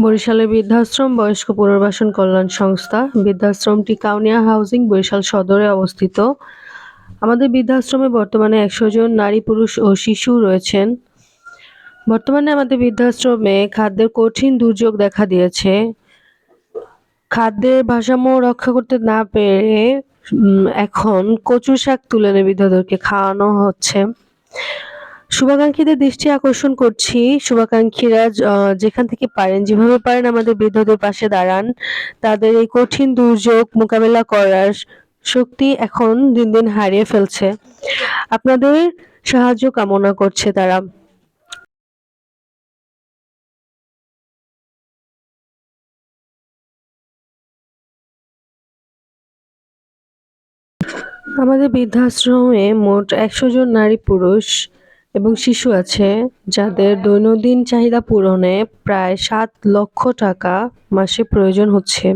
বরিশালের বৃদ্ধাশ্রম বয়স্ক পুনর্বাসন কল্যাণ সংস্থা। বৃদ্ধাশ্রমটি কাউনিয়া হাউজিং বরিশাল সদরে অবস্থিত। আমাদের বৃদ্ধাশ্রমে বর্তমানে ১০০ জন নারী, পুরুষ ও শিশু রয়েছেন। বর্তমানে আমাদের বৃদ্ধাশ্রমে খাদ্যের কঠিন দুর্যোগ দেখা দিয়েছে। খাদ্যের ভারসাম্য রক্ষা করতে না পেরে এখন কচু শাক তুলে এনে বৃদ্ধদেরকে খাওয়ানো হচ্ছে। শুভাকাঙ্ক্ষীদের দৃষ্টি আকর্ষণ করছি, শুভাকাঙ্ক্ষীরা যেখান থেকে পারেন, যেভাবে পারেন আমাদের বৃদ্ধদের পাশে দাঁড়ান। তাদের এই কঠিন দুর্যোগ মোকাবেলা করার শক্তি এখন দিন দিন হারিয়ে ফেলছে। আপনাদের সাহায্য কামনা করছে তারা। আমাদের বৃদ্ধাশ্রমে মোট ১০০ জন নারী, পুরুষ এবং শিশু আছে, যাদের দৈনন্দিন চাহিদা পূরণে প্রায় ৭ লক্ষ টাকা মাসে প্রয়োজন হচ্ছে।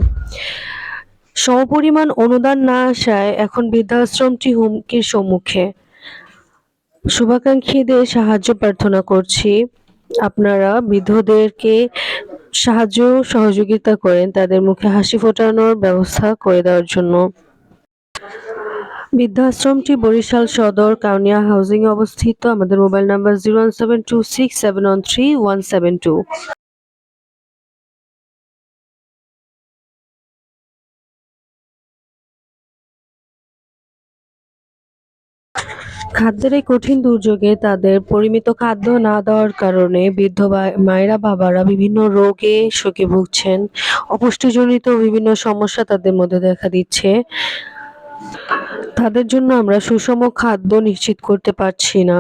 সমপরিমাণ অনুদান না আসায় এখন বৃদ্ধাশ্রমটি হুমকির সম্মুখে। শুভাকাঙ্ক্ষীদের সাহায্য প্রার্থনা করছি, আপনারা বৃদ্ধদেরকে সাহায্য সহযোগিতা করেন তাদের মুখে হাসি ফোটানোর ব্যবস্থা করে দেওয়ার জন্য। বৃদ্ধাশ্রমটি বরিশাল সদর কাউনিয়া হাউজিং এ অবস্থিত। আমাদের মোবাইল নাম্বার 01726713172। খাদ্যের এই কঠিন দুর্যোগে তাদের পরিমিত খাদ্য না দেওয়ার কারণে বৃদ্ধ মায়েরা, বাবারা বিভিন্ন রোগে শোকে ভুগছেন। অপুষ্টিজনিত বিভিন্ন সমস্যা তাদের মধ্যে দেখা দিচ্ছে। তাদের জন্য আমরা সুষম খাদ্য নিশ্চিত করতে পারছি না,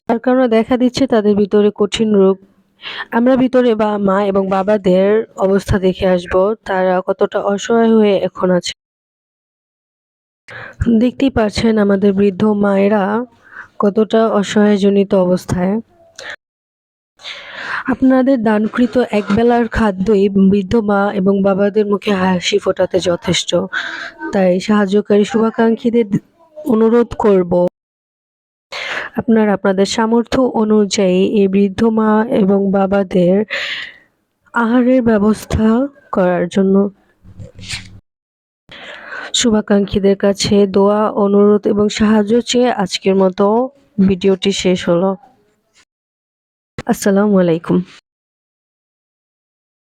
তার কারণে দেখা দিচ্ছে তাদের ভিতরে কঠিন রোগ। আমরা ভিতরে মা এবং বাবাদের অবস্থা দেখে আসব, তারা কতটা অসহায় হয়ে এখন আছে। দেখতেই পাচ্ছেন আমাদের বৃদ্ধ মায়েরা কতটা অসহায়জনিত অবস্থায়। আপনাদের দানকৃত একবেলার খাদ্যই বৃদ্ধ মা এবং বাবাদের মুখে হাসি ফোটাতে যথেষ্ট। তাই সাহায্যকারী শুভাকাঙ্ক্ষীদের অনুরোধ করব, আপনারা আপনাদের সামর্থ্য অনুযায়ী এই বৃদ্ধ মা এবং বাবাদের আহারের ব্যবস্থা করার জন্য। শুভাকাঙ্ক্ষীদের কাছে দোয়া, অনুরোধ এবং সাহায্য চেয়ে আজকের মতো ভিডিওটি শেষ হলো। আসসালামু আলাইকুম।